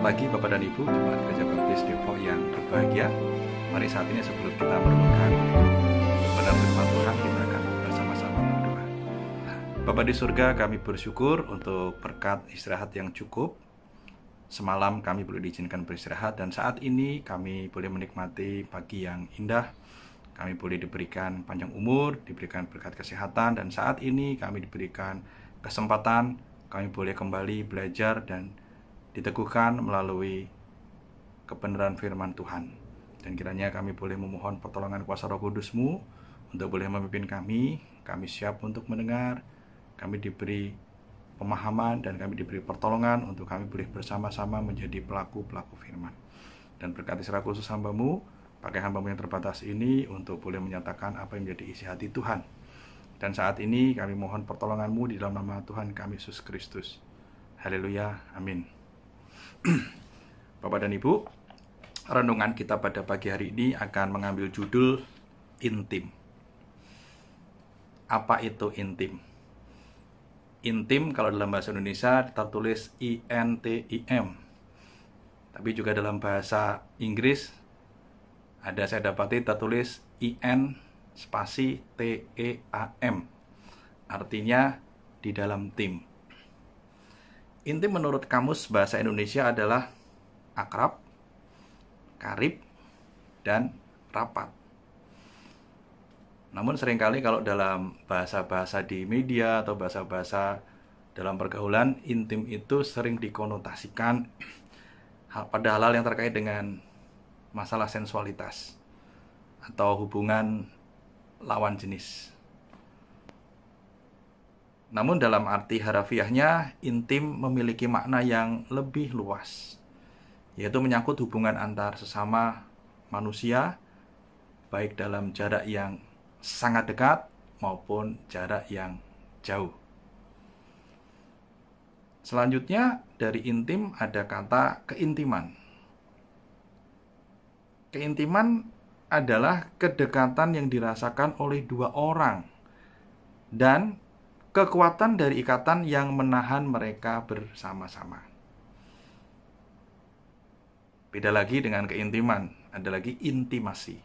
pagi Bapak dan Ibu Jemaat Gereja Baptis Depok yang berbahagia. Mari saat ini sebelum kita merenungkan kebenaran firman Tuhan, kita akan bersama-sama berdoa. Bapa di surga, kami bersyukur untuk berkat istirahat yang cukup. Semalam kami boleh diizinkan beristirahat dan saat ini kami boleh menikmati pagi yang indah. Kami boleh diberikan panjang umur, diberikan berkat kesehatan, dan saat ini kami diberikan kesempatan kami boleh kembali belajar dan diteguhkan melalui kebenaran firman Tuhan. Dan kiranya kami boleh memohon pertolongan kuasa Roh Kudus-Mu untuk boleh memimpin kami. Kami siap untuk mendengar, kami diberi pemahaman dan kami diberi pertolongan untuk kami boleh bersama-sama menjadi pelaku-pelaku firman. Dan berkati secara khusus hamba-Mu, pakai hamba-Mu yang terbatas ini untuk boleh menyatakan apa yang menjadi isi hati Tuhan. Dan saat ini kami mohon pertolongan-Mu di dalam nama Tuhan kami Yesus Kristus. Haleluya, amin. Bapak dan Ibu, renungan kita pada pagi hari ini akan mengambil judul intim. Apa itu intim? Intim kalau dalam bahasa Indonesia tertulis I-N-T-I-M. Tapi juga dalam bahasa Inggris ada saya dapati tertulis I-N spasi T-E-A-M. Artinya di dalam tim. Intim menurut Kamus Bahasa Indonesia adalah akrab, karib, dan rapat. Namun seringkali kalau dalam bahasa-bahasa di media atau bahasa-bahasa dalam pergaulan, intim itu sering dikonotasikan pada hal-hal yang terkait dengan masalah sensualitas atau hubungan lawan jenis. Namun dalam arti harafiahnya, intim memiliki makna yang lebih luas, yaitu menyangkut hubungan antar sesama manusia, baik dalam jarak yang sangat dekat maupun jarak yang jauh. Selanjutnya dari intim ada kata keintiman. Keintiman adalah kedekatan yang dirasakan oleh dua orang dan kekuatan dari ikatan yang menahan mereka bersama-sama. Beda lagi dengan keintiman, ada lagi intimasi.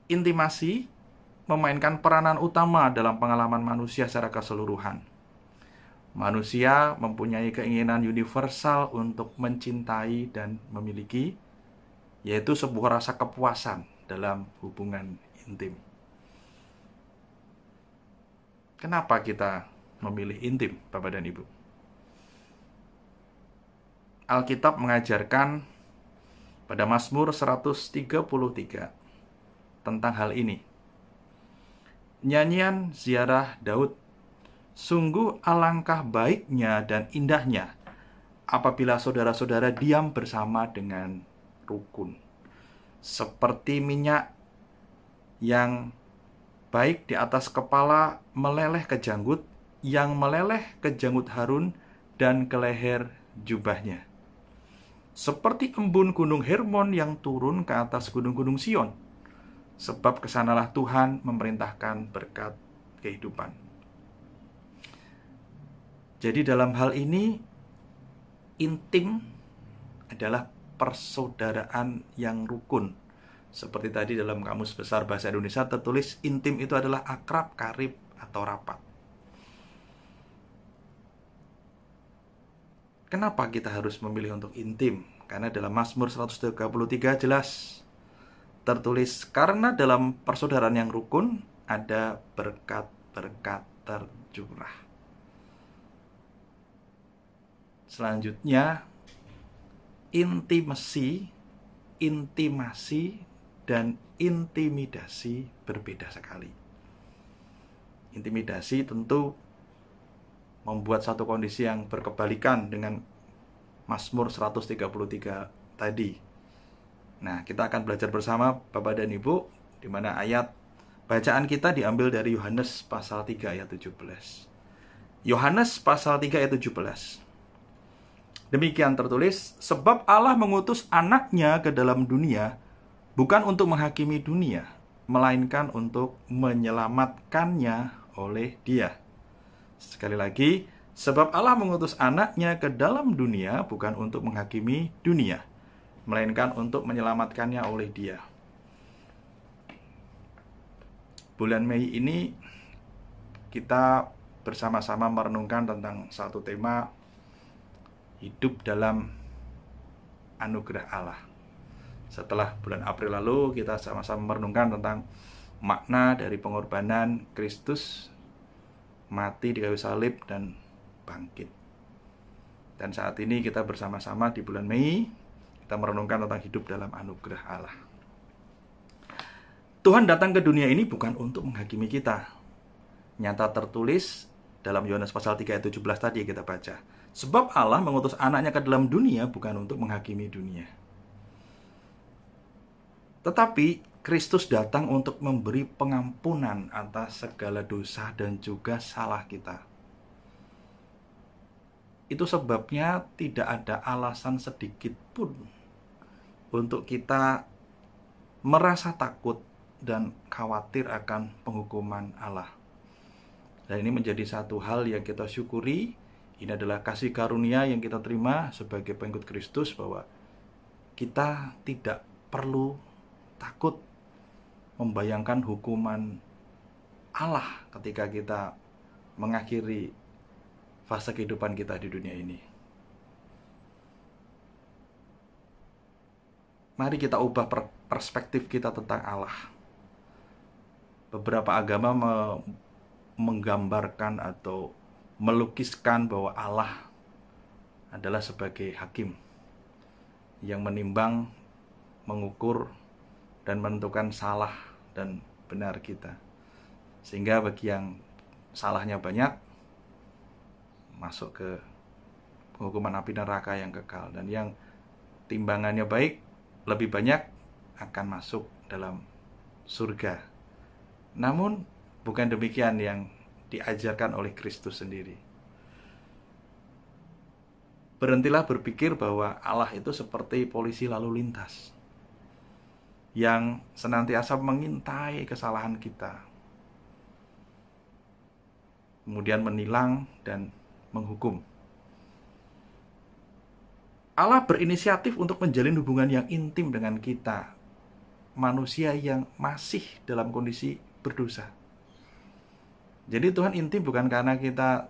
Intimasi memainkan peranan utama dalam pengalaman manusia secara keseluruhan. Manusia mempunyai keinginan universal untuk mencintai dan memiliki, yaitu sebuah rasa kepuasan dalam hubungan intim. Kenapa kita memilih intim, Bapak dan Ibu? Alkitab mengajarkan pada Mazmur 133 tentang hal ini. Nyanyian ziarah Daud, sungguh alangkah baiknya dan indahnya apabila saudara-saudara diam bersama dengan rukun. Seperti minyak yang baik di atas kepala meleleh ke janggut, yang meleleh ke janggut Harun dan ke leher jubahnya. Seperti embun gunung Hermon yang turun ke atas gunung-gunung Sion, sebab kesanalah Tuhan memerintahkan berkat kehidupan. Jadi dalam hal ini, intim adalah persaudaraan yang rukun. Seperti tadi dalam Kamus Besar Bahasa Indonesia tertulis intim itu adalah akrab, karib, atau rapat. Kenapa kita harus memilih untuk intim? Karena dalam Mazmur 133 jelas tertulis, karena dalam persaudaraan yang rukun ada berkat-berkat tercurah. Selanjutnya, intimasi, dan intimidasi berbeda sekali. Intimidasi tentu membuat satu kondisi yang berkebalikan dengan Mazmur 133 tadi. Nah, kita akan belajar bersama Bapak dan Ibu, di mana ayat bacaan kita diambil dari Yohanes pasal 3 ayat 17. Yohanes pasal 3 ayat 17. Demikian tertulis, sebab Allah mengutus anaknya ke dalam dunia, bukan untuk menghakimi dunia, melainkan untuk menyelamatkannya oleh Dia. Sekali lagi, Sebab Allah mengutus anaknya ke dalam dunia bukan untuk menghakimi dunia, melainkan untuk menyelamatkannya oleh Dia. Bulan Mei ini kita bersama-sama merenungkan tentang satu tema, hidup dalam anugerah Allah. Setelah bulan April lalu, kita sama-sama merenungkan tentang makna dari pengorbanan Kristus mati di kayu salib dan bangkit. Dan saat ini kita bersama-sama di bulan Mei, kita merenungkan tentang hidup dalam anugerah Allah. Tuhan datang ke dunia ini bukan untuk menghakimi kita. Nyata tertulis dalam Yohanes pasal 3 ayat 17 tadi yang kita baca. Sebab Allah mengutus anaknya ke dalam dunia bukan untuk menghakimi dunia. Tetapi Kristus datang untuk memberi pengampunan atas segala dosa dan juga salah kita. Itu sebabnya tidak ada alasan sedikit pun untuk kita merasa takut dan khawatir akan penghukuman Allah. Dan ini menjadi satu hal yang kita syukuri. Ini adalah kasih karunia yang kita terima sebagai pengikut Kristus, bahwa kita tidak perlu takut membayangkan hukuman Allah ketika kita mengakhiri fase kehidupan kita di dunia ini. Mari kita ubah perspektif kita tentang Allah. Beberapa agama menggambarkan atau melukiskan bahwa Allah adalah sebagai hakim yang menimbang, mengukur, dan menentukan salah dan benar kita. Sehingga bagi yang salahnya banyak, masuk ke penghukuman api neraka yang kekal. Dan yang timbangannya baik, lebih banyak akan masuk dalam surga. Namun bukan demikian yang diajarkan oleh Kristus sendiri. Berhentilah berpikir bahwa Allah itu seperti polisi lalu lintas yang senantiasa mengintai kesalahan kita, kemudian menilang dan menghukum. Allah berinisiatif untuk menjalin hubungan yang intim dengan kita, manusia yang masih dalam kondisi berdosa. Jadi Tuhan intim bukan karena kita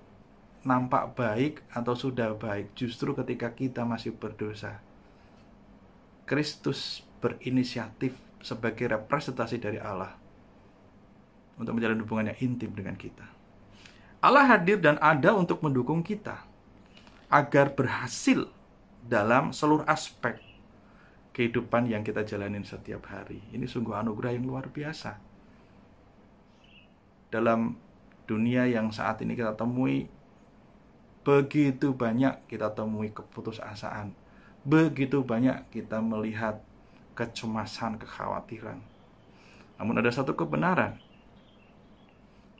nampak baik atau sudah baik, justru ketika kita masih berdosa. Kristus berinisiatif sebagai representasi dari Allah untuk menjalin hubungan yang intim dengan kita. Allah hadir dan ada untuk mendukung kita agar berhasil dalam seluruh aspek kehidupan yang kita jalanin setiap hari. Ini sungguh anugerah yang luar biasa. Dalam dunia yang saat ini kita temui, begitu banyak kita temui keputusasaan, begitu banyak kita melihat kecemasan, kekhawatiran. Namun ada satu kebenaran,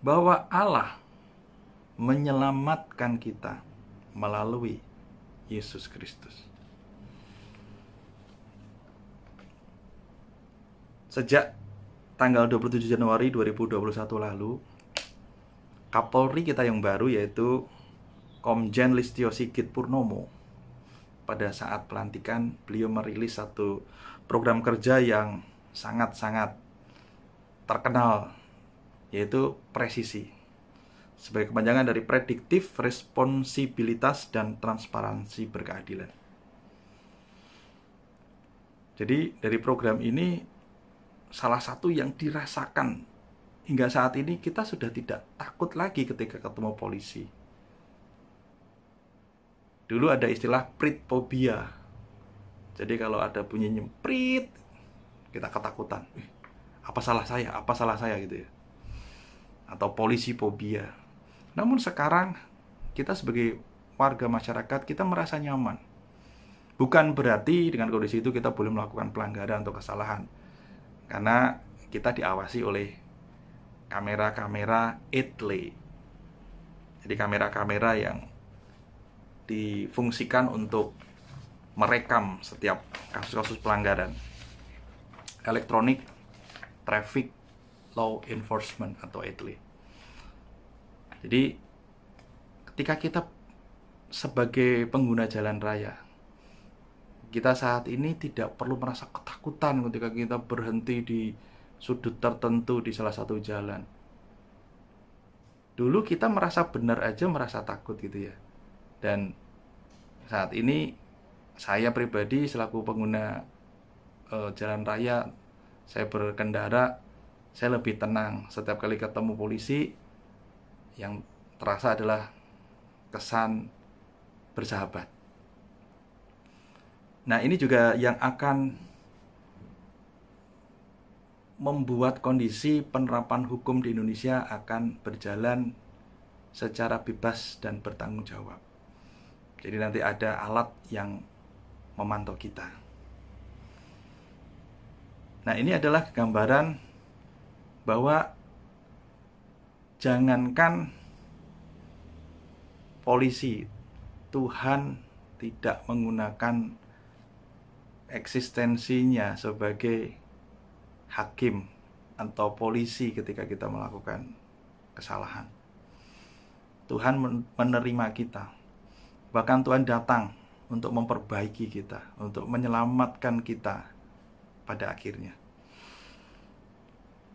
bahwa Allah menyelamatkan kita melalui Yesus Kristus. Sejak tanggal 27 Januari 2021 lalu, Kapolri kita yang baru, yaitu Komjen Listio Sigit Purnomo, pada saat pelantikan beliau merilis satu program kerja yang sangat-sangat terkenal, yaitu presisi, sebagai kepanjangan dari prediktif, responsibilitas, dan transparansi berkeadilan. Jadi dari program ini, salah satu yang dirasakan hingga saat ini, kita sudah tidak takut lagi ketika ketemu polisi. Dulu ada istilah pritphobia. Jadi kalau ada bunyi nyemprit, kita ketakutan. Apa salah saya? Apa salah saya gitu ya. Atau polisi fobia. Namun sekarang kita sebagai warga masyarakat, kita merasa nyaman. Bukan berarti dengan kondisi itu kita boleh melakukan pelanggaran atau kesalahan. Karena kita diawasi oleh kamera-kamera etle. Jadi kamera-kamera yang difungsikan untuk merekam setiap kasus-kasus pelanggaran. Electronic Traffic Law Enforcement atau ETLE. Jadi ketika kita sebagai pengguna jalan raya, kita saat ini tidak perlu merasa ketakutan ketika kita berhenti di sudut tertentu di salah satu jalan. Dulu kita merasa benar aja merasa takut gitu ya. Dan saat ini saya pribadi selaku pengguna jalan raya, saya berkendara, saya lebih tenang. Setiap kali ketemu polisi, yang terasa adalah kesan bersahabat. Nah, ini juga yang akan membuat kondisi penerapan hukum di Indonesia akan berjalan secara bebas dan bertanggung jawab. Jadi nanti ada alat yang memantau kita. Nah, ini adalah gambaran bahwa jangankan polisi, Tuhan tidak menggunakan eksistensinya sebagai hakim atau polisi ketika kita melakukan kesalahan. Tuhan menerima kita. Bahkan Tuhan datang untuk memperbaiki kita, untuk menyelamatkan kita pada akhirnya.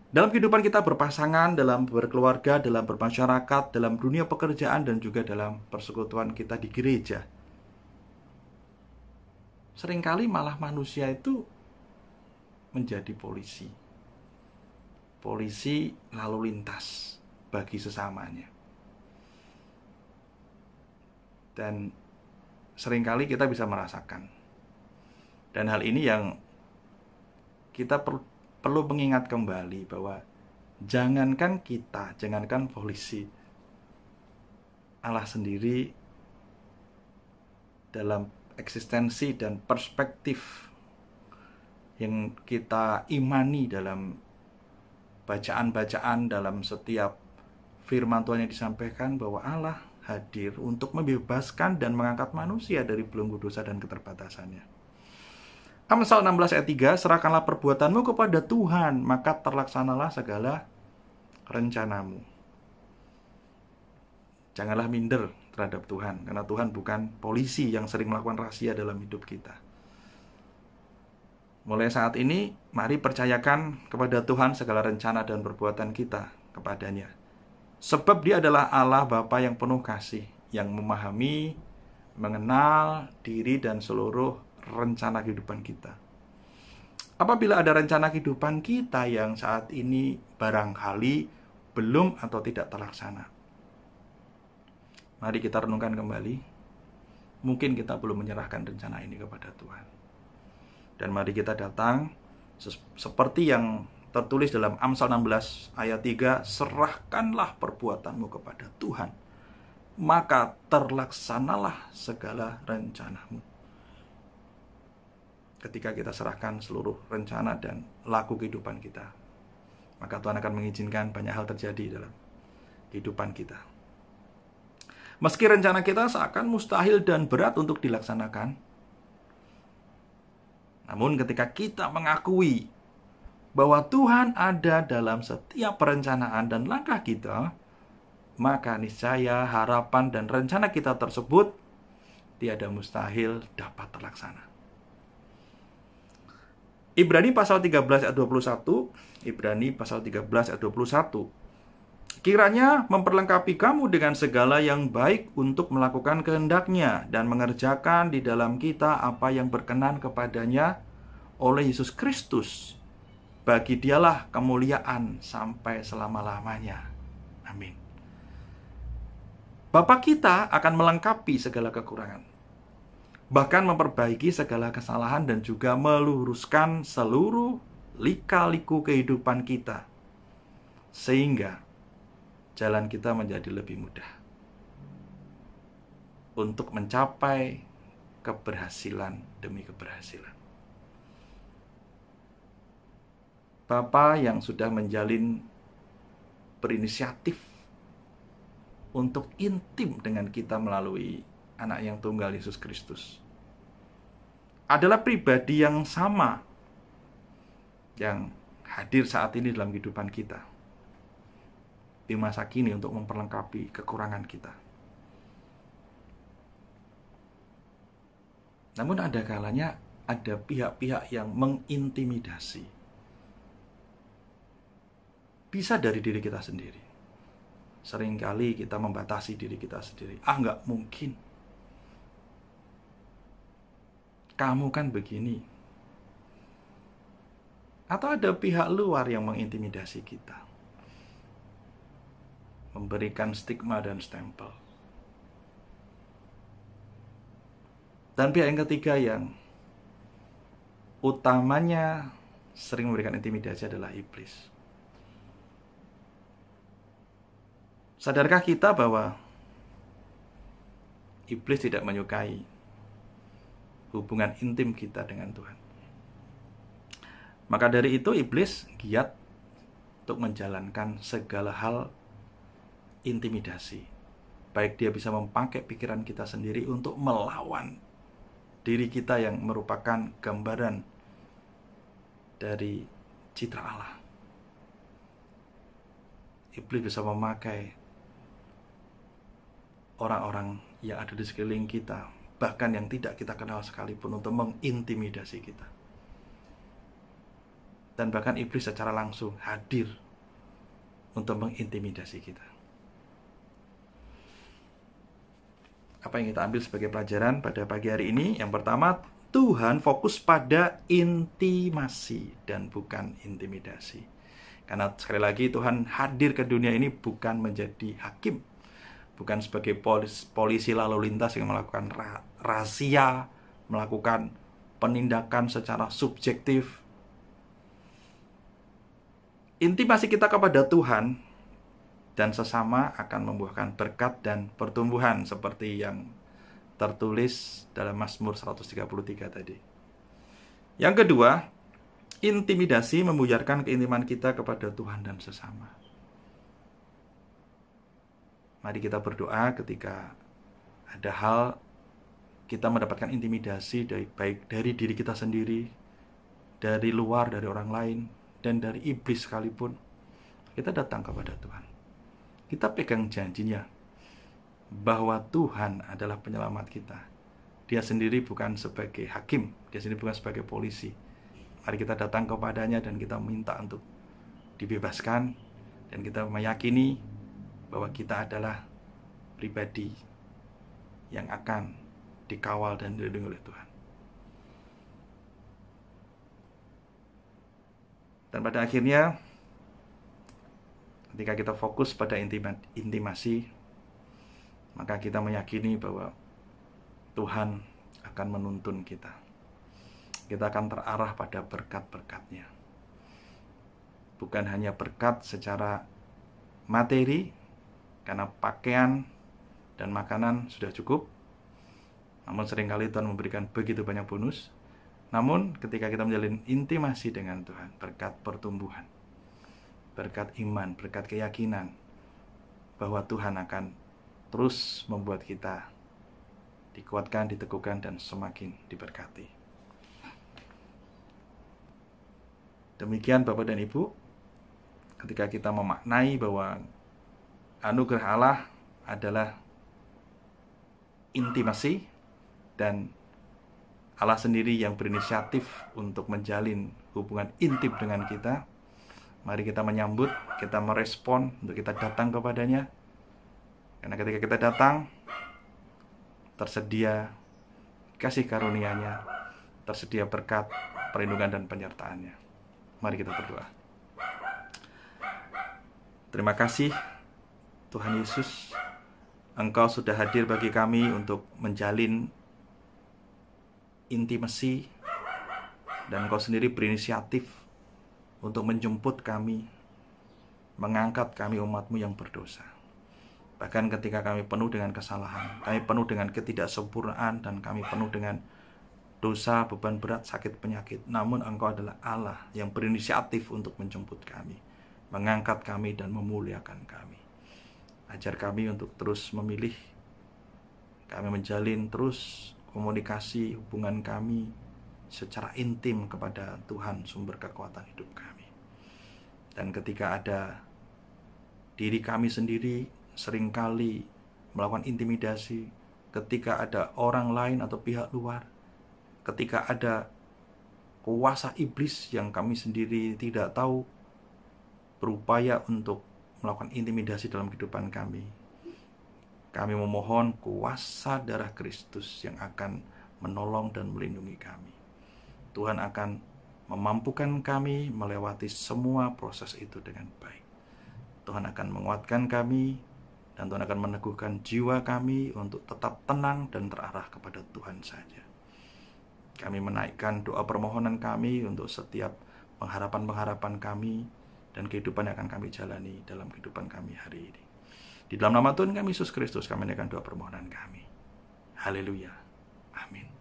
Dalam kehidupan kita berpasangan, dalam berkeluarga, dalam bermasyarakat, dalam dunia pekerjaan, dan juga dalam persekutuan kita di gereja, seringkali malah manusia itu menjadi polisi. Polisi lalu lintas bagi sesamanya. Dan seringkali kita bisa merasakan. Dan hal ini yang kita perlu mengingat kembali bahwa jangankan kita, jangankan polisi, Allah sendiri dalam eksistensi dan perspektif yang kita imani dalam bacaan-bacaan, dalam setiap firman Tuhan yang disampaikan, bahwa Allah hadir untuk membebaskan dan mengangkat manusia dari belenggu dosa dan keterbatasannya. Amsal 16 ayat 3, serahkanlah perbuatanmu kepada Tuhan, maka terlaksanalah segala rencanamu. Janganlah minder terhadap Tuhan, karena Tuhan bukan polisi yang sering melakukan rahasia dalam hidup kita. Mulai saat ini, mari percayakan kepada Tuhan segala rencana dan perbuatan kita kepadanya. Sebab Dia adalah Allah Bapa yang penuh kasih, yang memahami, mengenal diri dan seluruh rencana kehidupan kita. Apabila ada rencana kehidupan kita yang saat ini barangkali belum atau tidak terlaksana, mari kita renungkan kembali. Mungkin kita belum menyerahkan rencana ini kepada Tuhan. Dan mari kita datang seperti yang tertulis dalam Amsal 16 ayat 3, serahkanlah perbuatanmu kepada Tuhan, maka terlaksanalah segala rencanamu. Ketika kita serahkan seluruh rencana dan laku kehidupan kita, maka Tuhan akan mengizinkan banyak hal terjadi dalam kehidupan kita. Meski rencana kita seakan mustahil dan berat untuk dilaksanakan, namun ketika kita mengakui bahwa Tuhan ada dalam setiap perencanaan dan langkah kita, maka niscaya harapan dan rencana kita tersebut tiada mustahil dapat terlaksana. Ibrani pasal 13 ayat 21, Ibrani pasal 13 ayat 21. Kiranya memperlengkapi kamu dengan segala yang baik untuk melakukan kehendak-Nya dan mengerjakan di dalam kita apa yang berkenan kepadanya oleh Yesus Kristus. Bagi Dialah kemuliaan sampai selama-lamanya. Amin. Bapa kita akan melengkapi segala kekurangan, bahkan memperbaiki segala kesalahan dan juga meluruskan seluruh lika-liku kehidupan kita, sehingga jalan kita menjadi lebih mudah untuk mencapai keberhasilan demi keberhasilan. Bapa yang sudah menjalin berinisiatif untuk intim dengan kita melalui anak yang tunggal Yesus Kristus, adalah pribadi yang sama yang hadir saat ini dalam kehidupan kita di masa kini untuk memperlengkapi kekurangan kita. Namun ada kalanya ada pihak-pihak yang mengintimidasi. Bisa dari diri kita sendiri. Seringkali kita membatasi diri kita sendiri. Nggak mungkin. Kamu kan begini. Atau ada pihak luar yang mengintimidasi kita. Memberikan stigma dan stempel. Dan pihak yang ketiga yang utamanya sering memberikan intimidasi adalah iblis. Sadarkah kita bahwa iblis tidak menyukai hubungan intim kita dengan Tuhan? Maka dari itu iblis giat untuk menjalankan segala hal intimidasi. Baik dia bisa memakai pikiran kita sendiri untuk melawan diri kita yang merupakan gambaran dari citra Allah. Iblis bisa memakai orang-orang yang ada di sekeliling kita, bahkan yang tidak kita kenal sekalipun, untuk mengintimidasi kita. Dan bahkan iblis secara langsung hadir untuk mengintimidasi kita. Apa yang kita ambil sebagai pelajaran pada pagi hari ini? Yang pertama, Tuhan fokus pada intimasi dan bukan intimidasi. Karena sekali lagi Tuhan hadir ke dunia ini bukan menjadi hakim, bukan sebagai polisi lalu lintas yang melakukan razia, melakukan penindakan secara subjektif. Intimasi kita kepada Tuhan dan sesama akan membuahkan berkat dan pertumbuhan seperti yang tertulis dalam Mazmur 133 tadi. Yang kedua, intimidasi membuyarkan keintiman kita kepada Tuhan dan sesama. Mari kita berdoa ketika ada hal kita mendapatkan intimidasi baik dari diri kita sendiri, dari luar, dari orang lain, dan dari iblis sekalipun. Kita datang kepada Tuhan. Kita pegang janjinya bahwa Tuhan adalah penyelamat kita. Dia sendiri bukan sebagai hakim, dia sendiri bukan sebagai polisi. Mari kita datang kepadanya dan kita minta untuk dibebaskan, dan kita meyakini bahwa kita adalah pribadi yang akan dikawal dan dilindungi oleh Tuhan. Dan pada akhirnya, ketika kita fokus pada intimasi, maka kita meyakini bahwa Tuhan akan menuntun kita. Kita akan terarah pada berkat-berkat-Nya. Bukan hanya berkat secara materi, karena pakaian dan makanan sudah cukup. Namun seringkali Tuhan memberikan begitu banyak bonus. Namun ketika kita menjalin intimasi dengan Tuhan, berkat pertumbuhan, berkat iman, berkat keyakinan bahwa Tuhan akan terus membuat kita dikuatkan, diteguhkan, dan semakin diberkati. Demikian Bapak dan Ibu, ketika kita memaknai bahwa anugerah Allah adalah intimasi, dan Allah sendiri yang berinisiatif untuk menjalin hubungan intim dengan kita, mari kita menyambut, kita merespon, untuk kita datang kepadanya. Karena ketika kita datang, tersedia kasih karunia-Nya, tersedia berkat, perlindungan, dan penyertaan-Nya. Mari kita berdoa. Terima kasih Tuhan Yesus, Engkau sudah hadir bagi kami untuk menjalin intimasi, dan Engkau sendiri berinisiatif untuk menjemput kami, mengangkat kami umat-Mu yang berdosa. Bahkan ketika kami penuh dengan kesalahan, kami penuh dengan ketidaksempurnaan, dan kami penuh dengan dosa, beban berat, sakit, penyakit, namun Engkau adalah Allah yang berinisiatif untuk menjemput kami, mengangkat kami, dan memuliakan kami. Ajar kami untuk terus memilih, kami menjalin terus komunikasi hubungan kami secara intim kepada Tuhan, sumber kekuatan hidup kami. Dan ketika ada diri kami sendiri seringkali melakukan intimidasi, ketika ada orang lain atau pihak luar ketika ada kuasa iblis yang kami sendiri tidak tahu berupaya untuk melakukan intimidasi dalam kehidupan kami, kami memohon kuasa darah Kristus yang akan menolong dan melindungi kami. Tuhan akan memampukan kami melewati semua proses itu dengan baik. Tuhan akan menguatkan kami, dan Tuhan akan meneguhkan jiwa kami untuk tetap tenang dan terarah kepada Tuhan saja. Kami menaikkan doa permohonan kami untuk setiap pengharapan-pengharapan kami dan kehidupan yang akan kami jalani dalam kehidupan kami hari ini. Di dalam nama Tuhan kami Yesus Kristus, kami menaikkan doa permohonan kami. Haleluya. Amin.